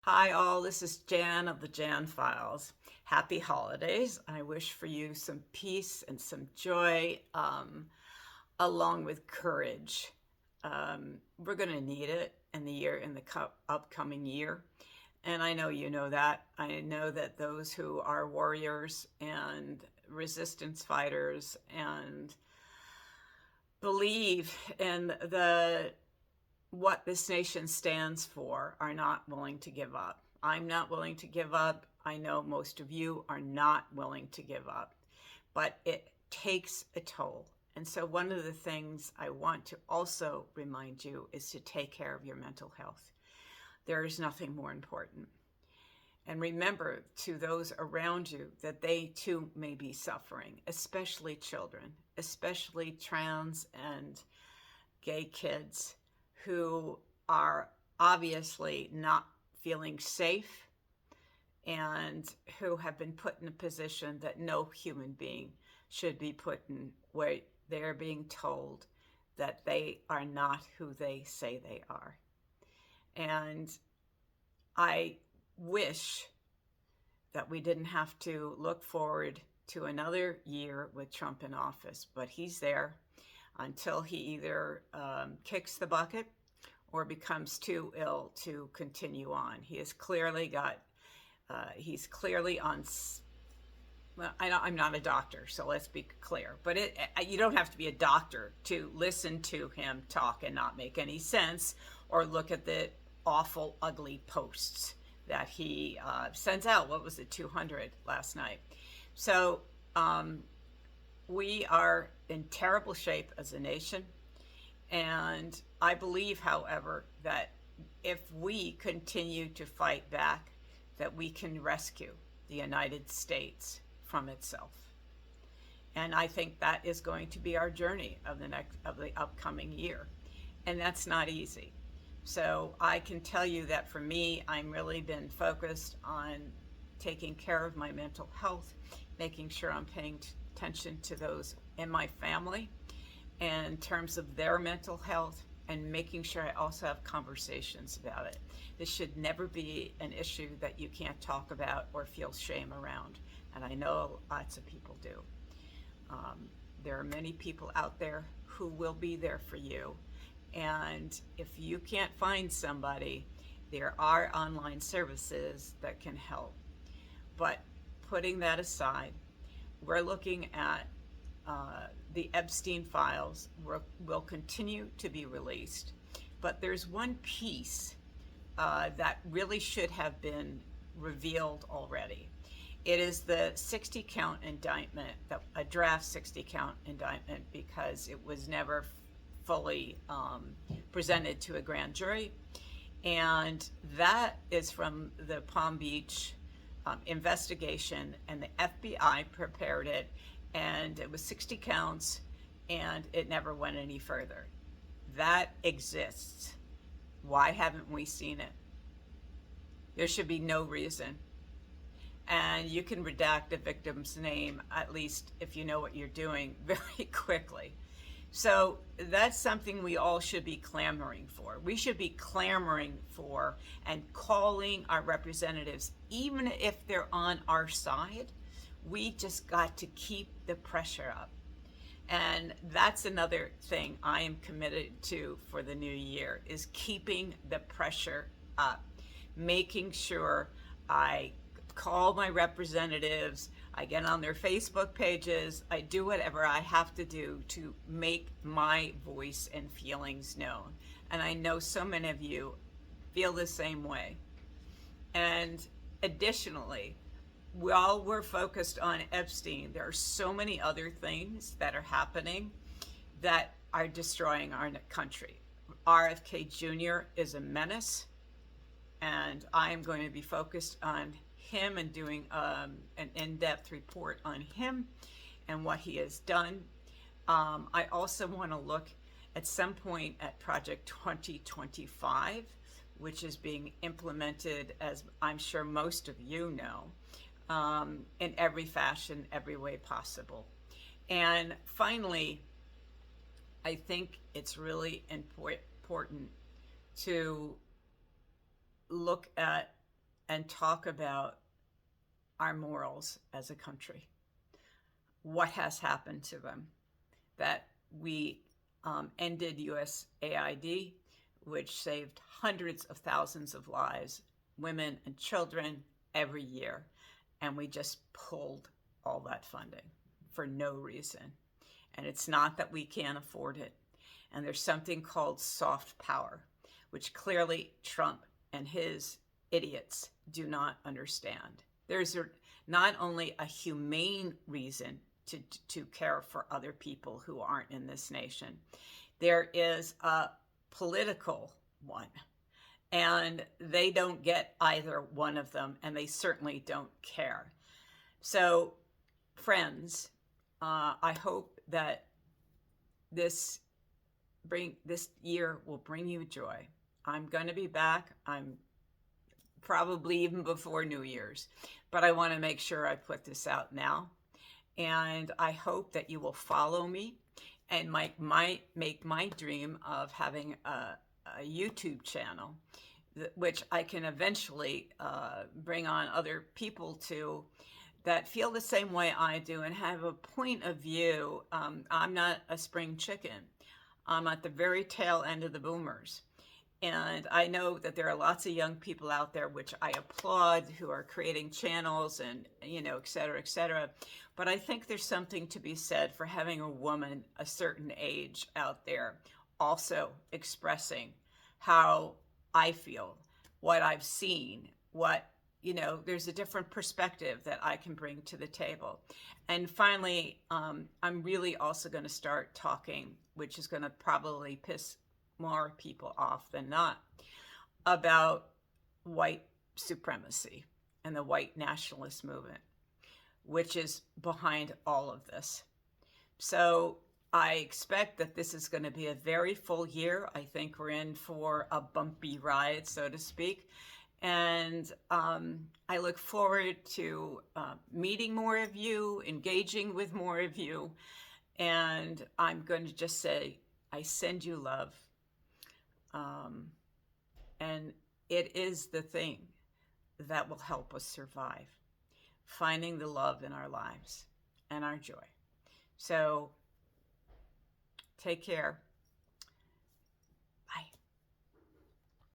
Hi, all. This is Jan of the Jan Files. Happy holidays. I wish for you some peace and some joy, along with courage. We're going to need it in the upcoming year. And I know you know that. I know that those who are warriors and resistance fighters and believe in the what this nation stands for are not willing to give up. I'm not willing to give up. I know most of you are not willing to give up, but it takes a toll. And so, one of the things I want to also remind you is to take care of your mental health. There is nothing more important. And remember to those around you that they too may be suffering, especially children, especially trans and gay kids who are obviously not feeling safe and who have been put in a position that no human being should be put in, where they're being told that they are not who they say they are. And I wish that we didn't have to look forward to another year with Trump in office, but he's there until he either kicks the bucket or becomes too ill to continue on. He has clearly got, he's clearly on, well, I'm not a doctor, so let's be clear, but you don't have to be a doctor to listen to him talk and not make any sense, or look at the awful, ugly posts that he sends out. What was it, 200 last night? So we are in terrible shape as a nation. And I believe, however, that if we continue to fight back, that we can rescue the United States from itself. And I think that is going to be our journey of the upcoming year. And that's not easy. So I can tell you that for me, I'm really been focused on taking care of my mental health, making sure I'm paying attention to those in my family in terms of their mental health, and making sure I also have conversations about it. This should never be an issue that you can't talk about or feel shame around. And I know lots of people do. There are many people out there who will be there for you. And if you can't find somebody, there are online services that can help. But putting that aside, we're looking at the Epstein files will continue to be released. But there's one piece that really should have been revealed already. It is the 60 count indictment, a draft 60 count indictment, because it was never fully presented to a grand jury. And that is from the Palm Beach investigation, and the FBI prepared it, and it was 60 counts, and it never went any further. That exists. Why haven't we seen it? There should be no reason. And you can redact a victim's name, at least if you know what you're doing, very quickly. So that's something we all should be clamoring for. We should be clamoring for and calling our representatives, even if they're on our side. We just got to keep the pressure up. And that's another thing I am committed to for the new year, is keeping the pressure up, making sure I call my representatives, I get on their Facebook pages, I do whatever I have to do to make my voice and feelings known. And I know so many of you feel the same way. And additionally, while we're focused on Epstein, there are so many other things that are happening that are destroying our country. RFK Jr. is a menace, and I'm going to be focused on him and doing an in-depth report on him and what he has done. I also want to look at some point at Project 2025, which is being implemented, as I'm sure most of you know, in every fashion, every way possible. And finally, I think it's really important to look at and talk about our morals as a country. What has happened to them? That we ended USAID, which saved hundreds of thousands of lives, women and children, every year. And we just pulled all that funding for no reason. And it's not that we can't afford it. And there's something called soft power, which clearly Trump and his idiots do not understand. There's not only a humane reason to care for other people who aren't in this nation, there is a political one. And they don't get either one of them, and they certainly don't care. So, friends, I hope that this year will bring you joy. I'm going to be back. I'm probably even before New Year's, but I want to make sure I put this out now. And I hope that you will follow me and make my dream of having a YouTube channel, which I can eventually bring on other people to that feel the same way I do and have a point of view. I'm not a spring chicken. I'm at the very tail end of the boomers. And I know that there are lots of young people out there, which I applaud, who are creating channels and, et cetera, et cetera. But I think there's something to be said for having a woman a certain age out there also expressing how I feel, what I've seen, there's a different perspective that I can bring to the table. And finally, I'm really also going to start talking, which is going to probably piss more people off than not, about white supremacy and the white nationalist movement, which is behind all of this. So I expect that this is going to be a very full year. I think we're in for a bumpy ride, so to speak. And I look forward to meeting more of you, engaging with more of you. And I'm going to just say, I send you love. And it is the thing that will help us survive, finding the love in our lives and our joy. So take care.